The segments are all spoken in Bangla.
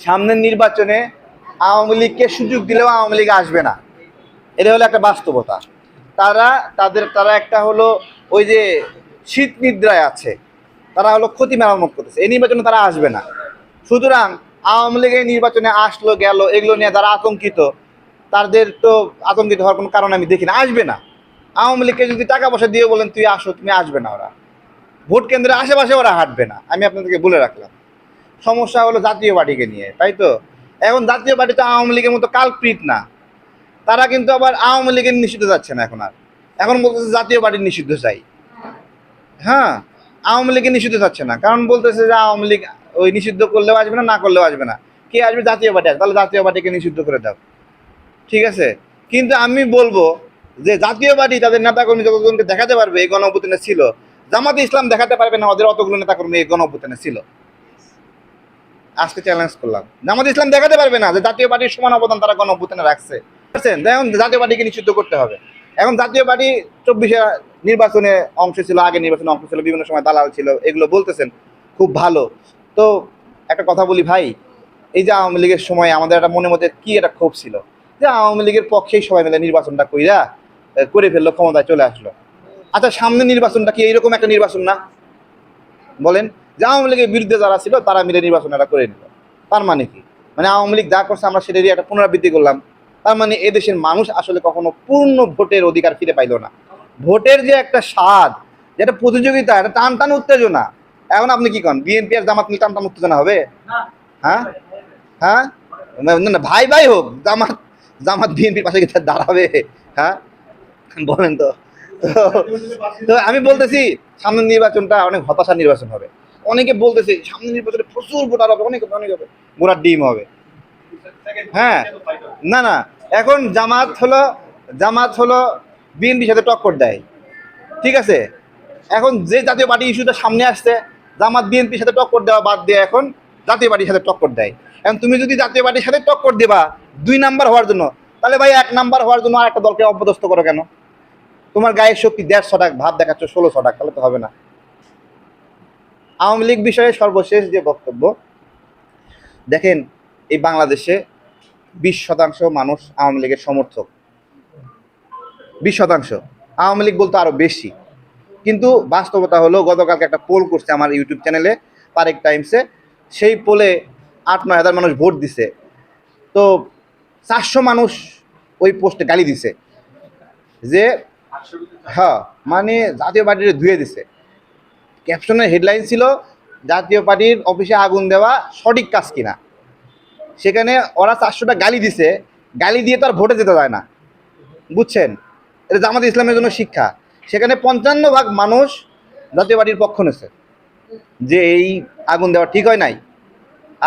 সামনের নির্বাচনে আওয়ামী লীগকে সুযোগ দিলেও আওয়ামী লীগ আসবে না, এটা হলো একটা বাস্তবতা। তারা একটা হলো ওই যে শীত নিদ্রায় আছে, তারা হলো ক্ষতি মেরামত করতেছে, এই নির্বাচনে তারা আসবে না। সুতরাং আওয়ামী লীগের নির্বাচনে আসলো গেল এগুলো নিয়ে যারা আতঙ্কিত, তাদের তো আতঙ্কিত হওয়ার কোনো কারণ আমি দেখি না, আসবে না। আওয়ামী লীগকে যদি টাকা পয়সা দিয়ে বলেন তুই আসো, তুমি আসবে না। ওরা ভোট কেন্দ্রের আশেপাশে ওরা হাঁটবে না, আমি আপনাদেরকে বলে রাখলাম। সমস্যা হলো জাতীয় পার্টিকে নিয়ে, তাই তো। এখন জাতীয় পার্টি তো আওয়ামী লীগের মতো কালপ্রিট না, তারা কিন্তু আবার আওয়ামী লীগের নিষিদ্ধ যাচ্ছে না এখন আর, এখন বলতেছে জাতীয় পার্টির নিষিদ্ধ চাই। হ্যাঁ, আওয়ামী লীগের নিষিদ্ধ যাচ্ছে না, কারণ বলতেছে যে আওয়ামী লীগ ওই নিষিদ্ধ করলেও আসবে না, না করলেও আসবে না। কে আসবে? জাতীয় পার্টি আসবে, তাহলে জাতীয় পার্টিকে নিষিদ্ধ করে দাও, ঠিক আছে। কিন্তু আমি বলবো যে জাতীয় পার্টি তাদের নেতাকর্মী যতজনকে দেখাতে পারবে এই গণ অভ্যুত্থানে ছিল, জামাতে ইসলাম দেখাতে পারবে না ওদের অতগুলো নেতাকর্মী এই গণ অভ্যুত্থানে ছিল। আজকে চ্যালেঞ্জ করলাম, জামাত ইসলাম দেখাতে পারবে না যে জাতীয় পার্টির সমান অবদান তারা গণ অভ্যুত্থানে রাখছে। বুঝছেন? এখন জাতীয় পার্টিকে নিষিদ্ধ করতে হবে। এখন জাতীয় পার্টি 24-এ নির্বাচনে অংশ ছিল, আগে নির্বাচনে অংশ ছিল, বিভিন্ন সময় দালাল ছিল, এগুলো বলতেছেন, খুব ভালো। তো একটা কথা বলি ভাই, এই যে আওয়ামী লীগের সময় আমাদের একটা মনের মধ্যে কি একটা ক্ষোভ ছিল যে আওয়ামী লীগের পক্ষেই সবাই মিলে নির্বাচনটা করে ফেললো, ক্ষমতায় চলে আসলো। আচ্ছা, সামনে নির্বাচনটা কি এইরকম একটা নির্বাচন না? বলেন, যে আওয়ামী লীগের বিরুদ্ধে যারা ছিল তারা মিলে নির্বাচনটা করে নিল। তার মানে কি? মানে আওয়ামী লীগ যা করছে আমরা সেটারই একটা পুনরাবৃত্তি করলাম। তার মানে এদেশের মানুষ আসলে কখনো পূর্ণ ভোটের অধিকার ফিরে পাইল না। ভোটের যে একটা স্বাদ, যেটা প্রতিযোগিতা, একটা টান টান উত্তেজনা, এখন আপনি কি করেন? বিএনপি আর জামাত মিলে টান টান উত্তেজনা হবে? হ্যাঁ, হ্যাঁ, না না, ভাই ভাই হোক, জামাত জামাত বিএনপির পাশে গিয়ে দাঁড়াবে? হ্যাঁ, বলেন তো। তো আমি বলতেছি সামনের নির্বাচনটা অনেক হতাশার নির্বাচন হবে। অনেকে বলতেছে সামনের নির্বাচনে প্রচুর ভোটার হবে, অনেক অনেক হবে, ঘোড়ার ডিম হবে। হ্যাঁ, না না, এখন জামাত হলো বিএনপির সাথে টক্কর দেয়, ঠিক আছে। এখন যে জাতীয় পার্টি ইস্যুটা সামনে আসছে, জামাত বিএনপির সাথে টক্কর দেওয়া বাদ দিয়ে এখন জাতীয় পার্টির সাথে টক্কর দেয়। এখন তুমি যদি জাতীয় পার্টির সাথে টক্কর দেবা 2 নাম্বার হওয়ার জন্য, তাহলে ভাই 1 নাম্বার হওয়ার জন্য আর একটা দলকে অপদস্থ করো কেন? তোমার গায়ের শক্তি 150 ভাব দেখাচ্ছ 1600, তাহলে তো হবে না। আওয়ামী লীগ বিষয়ে সর্বশেষ যে বক্তব্য, দেখেন, এই বাংলাদেশে 20% মানুষ আওয়ামী লীগের সমর্থক। 20%। আওয়ামী লীগ বলতে আরো বেশি। কিন্তু বাস্তবতা হলো, গতকালকে একটা পোল করছে আমার ইউটিউব চ্যানেলে, তারেক টাইমসে। সেই পোলে 8-9 হাজার মানুষ ভোট দিছে। তো 400 মানুষ ওই পোস্টে গালি দিছে যে, হ্যাঁ, মানে জাতীয় পার্টির ধুয়ে দিছে। ক্যাপশনের হেডলাইন ছিল জাতীয় পার্টির অফিসে আগুন দেওয়া সঠিক কাজ কিনা। সেখানে ওরা 400টা গালি দিছে, গালি দিয়ে তো আর ভোটে যেতে যায় না, বুঝছেন। এটা জামাত ইসলামের জন্য শিক্ষা। সেখানে 55% মানুষ জাতীয় পার্টির পক্ষ নিয়েছে যে এই আগুন দেওয়া ঠিক হয় নাই,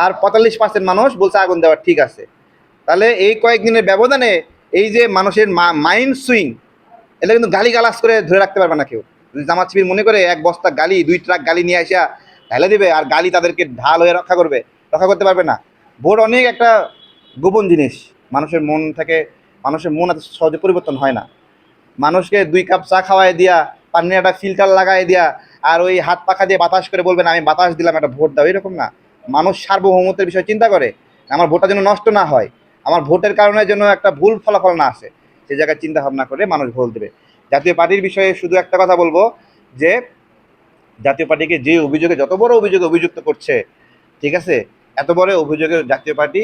আর 45% মানুষ বলছে আগুন দেওয়া ঠিক আছে। তাহলে এই কয়েকদিনের ব্যবধানে এই যে মানুষের মাইন্ড সুইং, এটা কিন্তু গালি গালাজ করে ধরে রাখতে পারবে না কেউ। যদি জামাত শিবির মনে করে 1 বস্তা গালি, 2 ট্রাক গালি নিয়ে আসা ঢেলে দিবে আর গালি তাদেরকে ঢাল হয়ে রক্ষা করতে পারবে না। ভোট অনেক একটা গোপন জিনিস। মানুষের মন থেকে, মানুষের মন এত সহজে পরিবর্তন হয় না। মানুষকে 2 কাপ চা খাওয়াই দিয়া, পানির একটা ফিল্টার লাগাই দিয়া, আর ওই হাত পাখা দিয়ে বাতাস করে বলবেন আমি বাতাস দিলাম, একটা ভোট দাও, এরকম না। মানুষ সার্বভৌমত্বের বিষয় চিন্তা করে, আমার ভোটটা যেন নষ্ট না হয়, আমার ভোটের কারণে যেন একটা ভুল ফলাফল না আসে, সেই জায়গায় চিন্তা ভাবনা করে মানুষ ভোট দেবে। জাতীয় পার্টির বিষয়ে শুধু একটা কথা বলবো যে জাতীয় পার্টিকে যে অভিযোগে, যত বড় অভিযোগে অভিযুক্ত করছে, ঠিক আছে, এত বড় অভিযোগে জাতীয় পার্টি